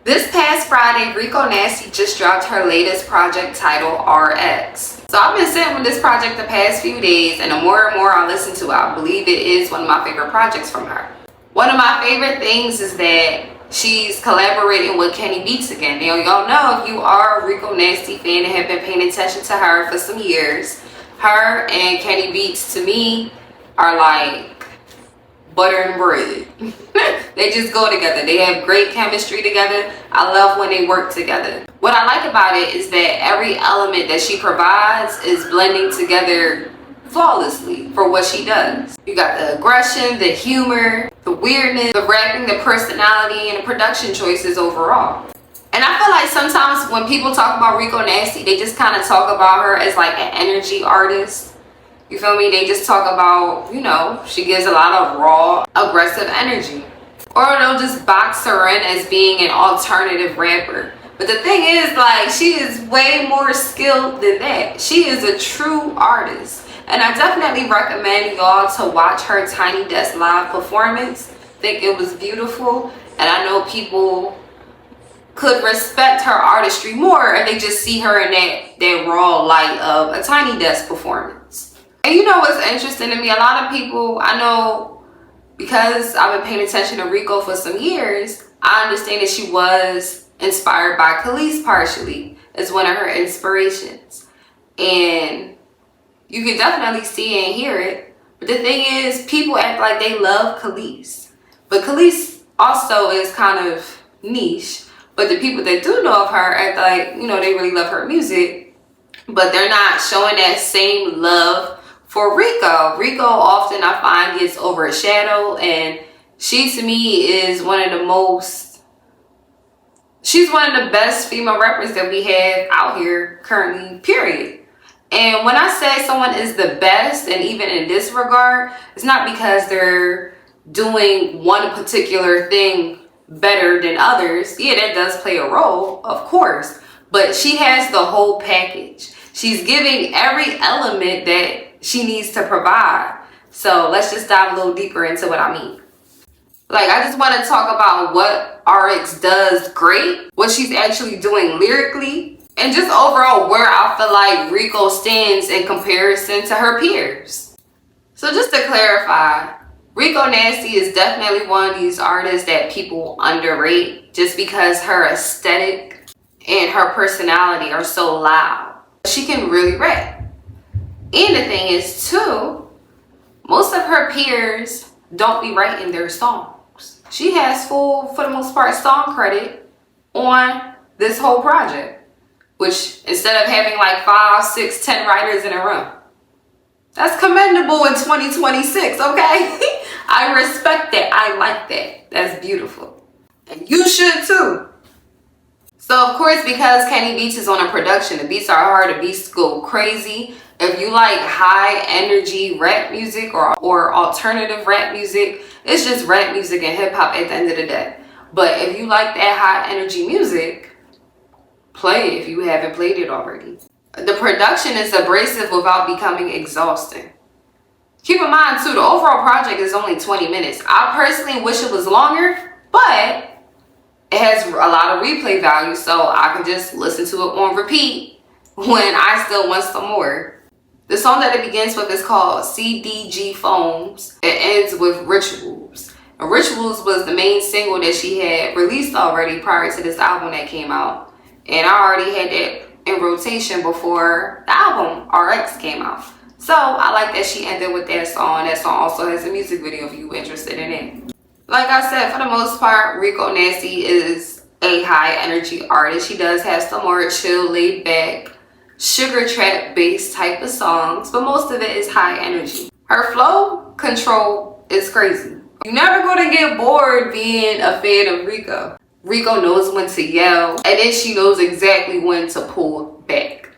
This past Friday, Rico Nasty just dropped her latest project titled RX. So I've been sitting with this project the past few days, and the more and more I listen to it, I believe it is one of my favorite projects from her. One of my favorite things is that she's collaborating with Kenny Beats again. Now, y'all know, if you are a Rico Nasty fan and have been paying attention to her for some years, her and Kenny Beats, to me, are like butter and bread. They just go together. They have great chemistry together. I love when they work together. What I like about it is that every element that she provides is blending together flawlessly for what she does. You got the aggression, the humor, the weirdness, the rapping, the personality, and the production choices overall. And I feel like sometimes when people talk about Rico Nasty, they just kind of talk about her as like an energy artist. You feel me? They just talk about, you know, she gives a lot of raw, aggressive energy. Or they'll just box her in as being an alternative rapper. But the thing is, like, she is way more skilled than that. She is a true artist. And I definitely recommend y'all to watch her Tiny Desk live performance. I think it was beautiful. And I know people could respect her artistry more if they just see her in that raw light of a Tiny Desk performance. And you know what's interesting to me? A lot of people, I know, because I've been paying attention to Rico for some years, I understand that she was inspired by Khalees partially as one of her inspirations. And you can definitely see and hear it. But the thing is, people act like they love Khalees. But Khalees also is kind of niche. But the people that do know of her act like, you know, they really love her music. But they're not showing that same love for Rico. Rico often, I find, gets overshadowed, and she, to me, is one of the most, she's one of the best female rappers that we have out here currently, period. And when I say someone is the best, and even in this regard, it's not because they're doing one particular thing better than others. Yeah, that does play a role, of course, but she has the whole package. She's giving every element that she needs to provide. So let's just dive a little deeper into what I mean. Like, I just want to talk about what RX does great, what she's actually doing lyrically, and just overall where I feel like Rico stands in comparison to her peers. So just to clarify, Rico Nasty is definitely one of these artists that people underrate just because her aesthetic and her personality are so loud. She can really rap. And the thing is, too, most of her peers don't be writing their songs. She has full, for the most part, song credit on this whole project, which instead of having like 5, 6, 10 writers in a room, that's commendable in 2026, okay? I respect that. I like that. That's beautiful. And you should, too. So, of course, because Kenny Beats is on a production, the beats are hard, the beats go crazy. If you like high energy rap music or alternative rap music, it's just rap music and hip hop at the end of the day. But if you like that high energy music, play it if you haven't played it already. The production is abrasive without becoming exhausting. Keep in mind too, the overall project is only 20 minutes. I personally wish it was longer, but it has a lot of replay value, so I can just listen to it on repeat when I still want some more. The song that it begins with is called CDG Foams. It ends with Rituals. And Rituals was the main single that she had released already prior to this album that came out. And I already had that in rotation before the album RX came out. So I like that she ended with that song. That song also has a music video if you're interested in it. Like I said, for the most part, Rico Nasty is a high energy artist. She does have some more chill, laid back, sugar trap based type of songs, but most of it is high energy. Her flow control is crazy. You're never going to get bored being a fan of Rico. Rico knows when to yell, and then she knows exactly when to pull back.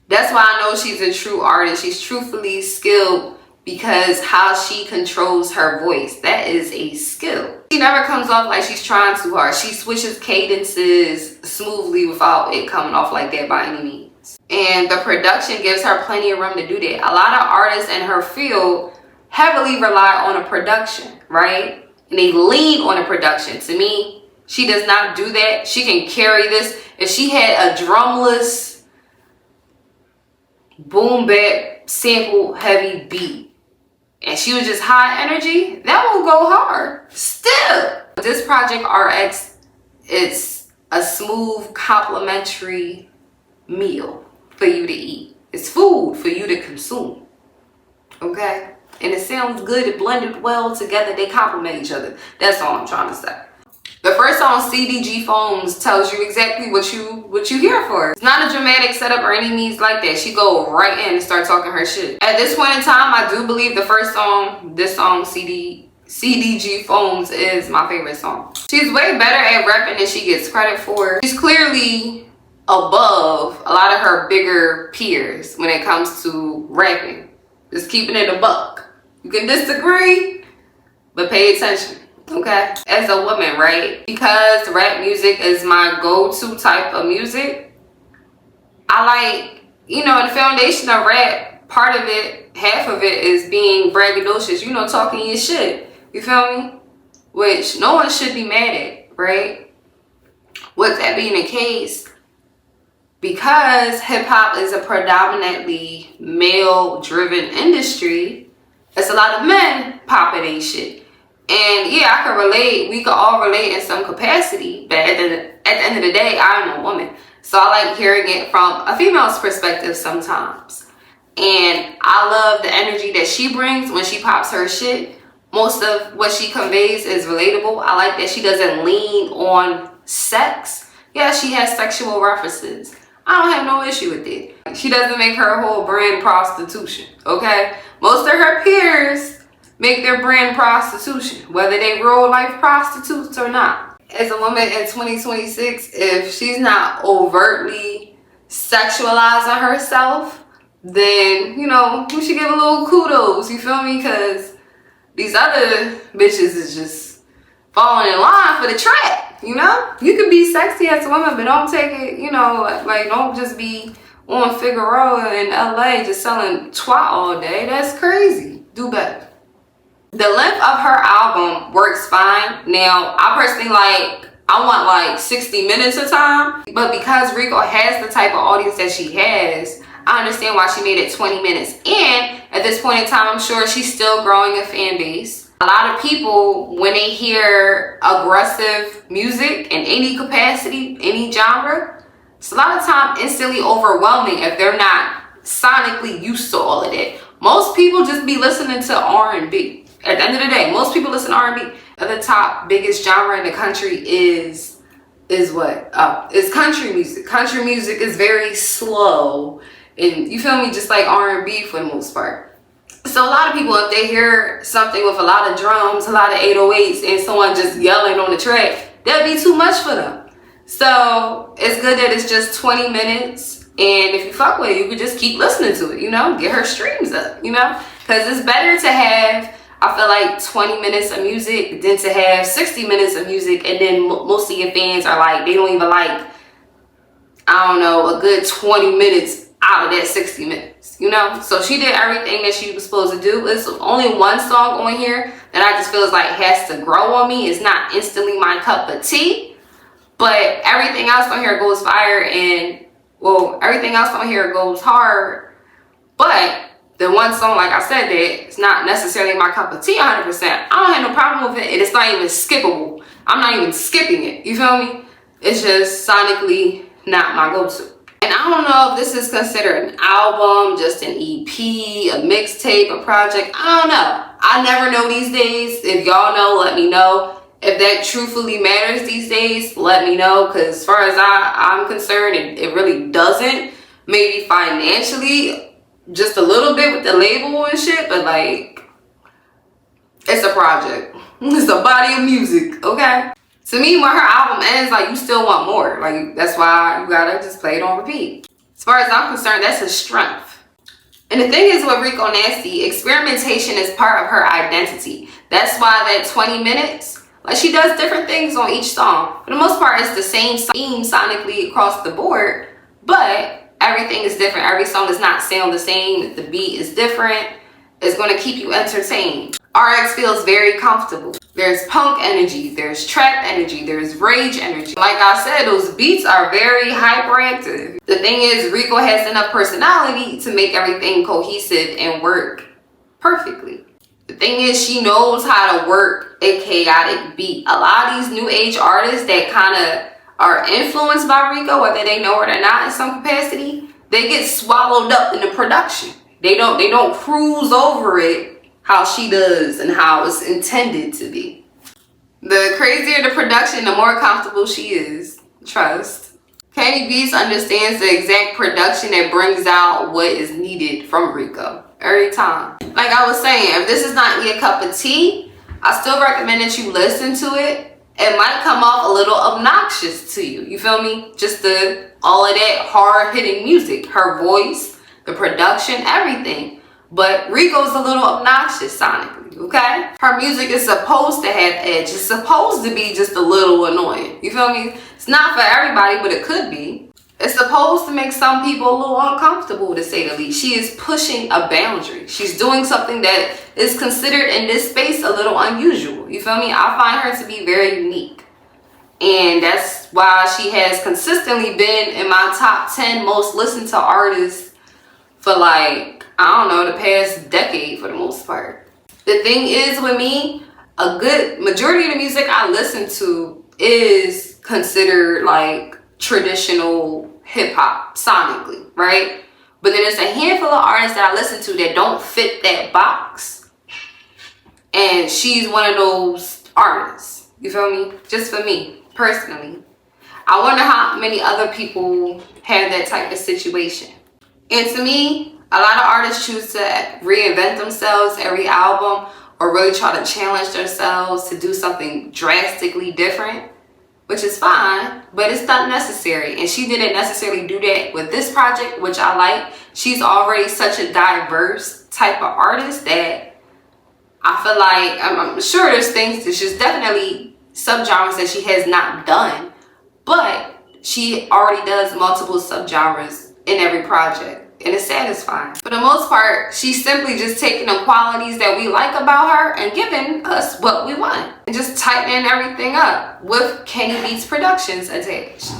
That's why I know she's a true artist. She's truthfully skilled because how she controls her voice, that is a skill. She never comes off like she's trying too hard. She switches cadences smoothly without it coming off like that by any means. And the production gives her plenty of room to do that. A lot of artists in her field heavily rely on a production, right? And they lean on a production. To me, She does not do that. She can carry this. If she had a drumless, boom bap, sample heavy beat, and she was just high energy, that will go hard. Still, this Project RX, it's a smooth, complimentary meal for you to eat. It's food for you to consume. Okay? And it sounds good. It blended well together. They complement each other. That's all I'm trying to say. The first song, CDG Foams, tells you exactly what you here for. It's not a dramatic setup or any means like that. She go right in and start talking her shit. At this point in time, I do believe the first song, this song, CDG Foams, is my favorite song. She's way better at rapping than she gets credit for. She's clearly above a lot of her bigger peers when it comes to rapping. Just keeping it a buck. You can disagree, but pay attention. Okay, as a woman, right, because rap music is my go-to type of music, I like, you know, the foundation of rap, part of it, half of it is being braggadocious, you know, talking your shit, you feel me, which no one should be mad at, right? With that being the case, because hip-hop is a predominantly male-driven industry, it's a lot of men popping their shit. And yeah, I can relate. We can all relate in some capacity. But at the end of the day, I'm a woman. So I like hearing it from a female's perspective sometimes. And I love the energy that she brings when she pops her shit. Most of what she conveys is relatable. I like that she doesn't lean on sex. Yeah, she has sexual references. I don't have no issue with it. She doesn't make her whole brand prostitution, okay? Most of her peers make their brand prostitution, whether they real life prostitutes or not. As a woman in 2026, if she's not overtly sexualizing herself, then, you know, we should give a little kudos, you feel me? Because these other bitches is just falling in line for the trap, you know? You could be sexy as a woman, but don't take it, you know, like don't just be on Figueroa in LA just selling twat all day. That's crazy. Do better. The length of her album works fine. Now, I personally I want like 60 minutes of time. But because Rico has the type of audience that she has, I understand why she made it 20 minutes. And at this point in time, I'm sure she's still growing a fan base. A lot of people, when they hear aggressive music in any capacity, any genre, it's a lot of time instantly overwhelming if they're not sonically used to all of that. Most people just be listening to R&B. At the end of the day, most people listen to R&B. The top biggest genre in the country is what? Is country music. Country music is very slow, and you feel me, just like R&B for the most part. So a lot of people, if they hear something with a lot of drums, a lot of 808s, and someone just yelling on the track, that'd be too much for them. So it's good that it's just 20 minutes, and if you fuck with it, you could just keep listening to it, you know, get her streams up, you know, because it's better to have, I feel like, 20 minutes of music than to have 60 minutes of music and then most of your fans are like, they don't even like, I don't know, a good 20 minutes out of that 60 minutes, you know? So she did everything that she was supposed to do. There's only one song on here that I just feel is like has to grow on me. It's not instantly my cup of tea, but everything else on here goes fire and, well, everything else on here goes hard, but the one song, like I said, that it's not necessarily my cup of tea 100%. I don't have no problem with it. It's not even skippable. I'm not even skipping it. You feel me? It's just sonically not my go-to. And I don't know if this is considered an album, just an EP, a mixtape, a project. I don't know. I never know these days. If y'all know, let me know. If that truthfully matters these days, let me know. Because as far as I'm concerned, it really doesn't. Maybe financially, just a little bit with the label and shit, but like, it's a project. It's a body of music, okay? To me, when her album ends, like, you still want more. Like, that's why you gotta just play it on repeat. As far as I'm concerned, that's a strength. And the thing is with Rico Nasty, experimentation is part of her identity. That's why that 20 minutes, like, she does different things on each song. For the most part, it's the same theme sonically across the board, but everything is different. Every song does not sound the same. The beat is different. It's going to keep you entertained. RX feels very comfortable. There's punk energy, there's trap energy, there's rage energy. Like I said, those beats are very hyperactive. The thing is, Rico has enough personality to make everything cohesive and work perfectly. The thing is, she knows how to work a chaotic beat. A lot of these new age artists that kind of are influenced by Rico, whether they know it or not in some capacity, they get swallowed up in the production. They don't cruise over it how she does and how it's intended to be. The crazier the production, the more comfortable she is. Trust. Kenny Beats understands the exact production that brings out what is needed from Rico every time. Like I was saying, if this is not your cup of tea, I still recommend that you listen to it. It might come off a little obnoxious to you. You feel me? Just all of that hard-hitting music, her voice, the production, everything. But Rico's a little obnoxious sonically, okay? Her music is supposed to have edge. It's supposed to be just a little annoying. You feel me? It's not for everybody, but it could be. It's supposed to make some people a little uncomfortable, to say the least. She is pushing a boundary. She's doing something that is considered in this space a little unusual. You feel me? I find her to be very unique. And that's why she has consistently been in my top 10 most listened to artists for like, I don't know, the past decade for the most part. The thing is with me, a good majority of the music I listen to is considered like traditional hip hop sonically, right? But then there's a handful of artists that I listen to that don't fit that box. And she's one of those artists. You feel me? Just for me, personally. I wonder how many other people have that type of situation. And to me, a lot of artists choose to reinvent themselves every album or really try to challenge themselves to do something drastically different, which is fine, but it's not necessary. And she didn't necessarily do that with this project, which I like. She's already such a diverse type of artist that I feel like, I'm sure there's definitely subgenres that she has not done, but she already does multiple subgenres in every project. And it's satisfying. For the most part, she's simply just taking the qualities that we like about her and giving us what we want. And just tightening everything up with Kenny Beats Productions attached.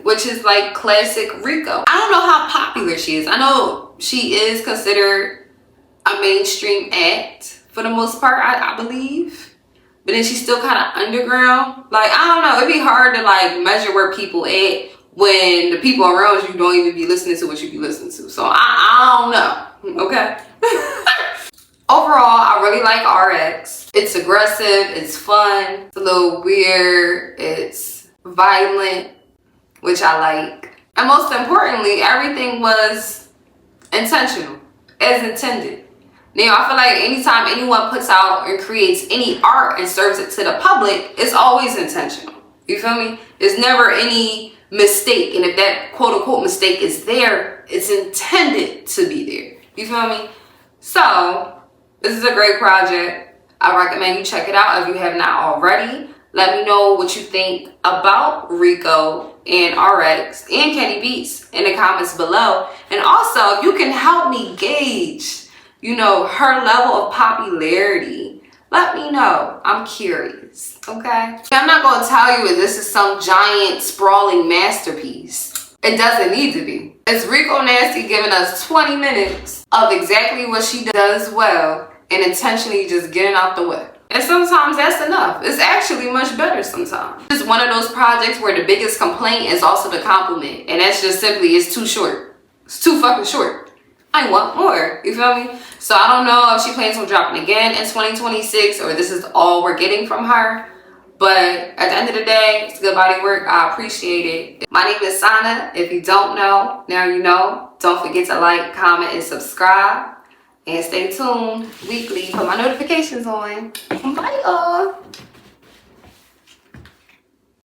Which is like classic Rico. I don't know how popular she is. I know she is considered a mainstream act for the most part, I believe. But then she's still kind of underground. Like, I don't know. It'd be hard to like measure where people at when the people around you don't even be listening to what you be listening to. So I don't know, okay? Overall, I really like RX. It's aggressive, it's fun, it's a little weird, it's violent, which I like. And most importantly, everything was intentional, as intended. Now, I feel like anytime anyone puts out and creates any art and serves it to the public, it's always intentional. You feel me? There's never any mistake, and if that quote-unquote mistake is there, it's intended to be there. You feel me? So this is a great project. I recommend you check it out if you have not already. Let me know what you think about Rico and RX and Kenny Beats in the comments below. And also, if you can help me gauge, you know, her level of popularity, let me know. I'm curious, okay? I'm not gonna tell you if this is some giant sprawling masterpiece. It doesn't need to be. It's Rico Nasty giving us 20 minutes of exactly what she does well and intentionally just getting out the way. And sometimes that's enough. It's actually much better sometimes. It's one of those projects where the biggest complaint is also the compliment. And that's just simply, it's too short. It's too fucking short. I want more, you feel me? So I don't know if she plans on dropping again in 2026 or this is all we're getting from her. But at the end of the day, it's good body work. I appreciate it. My name is Sana. If you don't know, now you know. Don't forget to like, comment, and subscribe. And stay tuned weekly. Put my notifications on. Bye, y'all.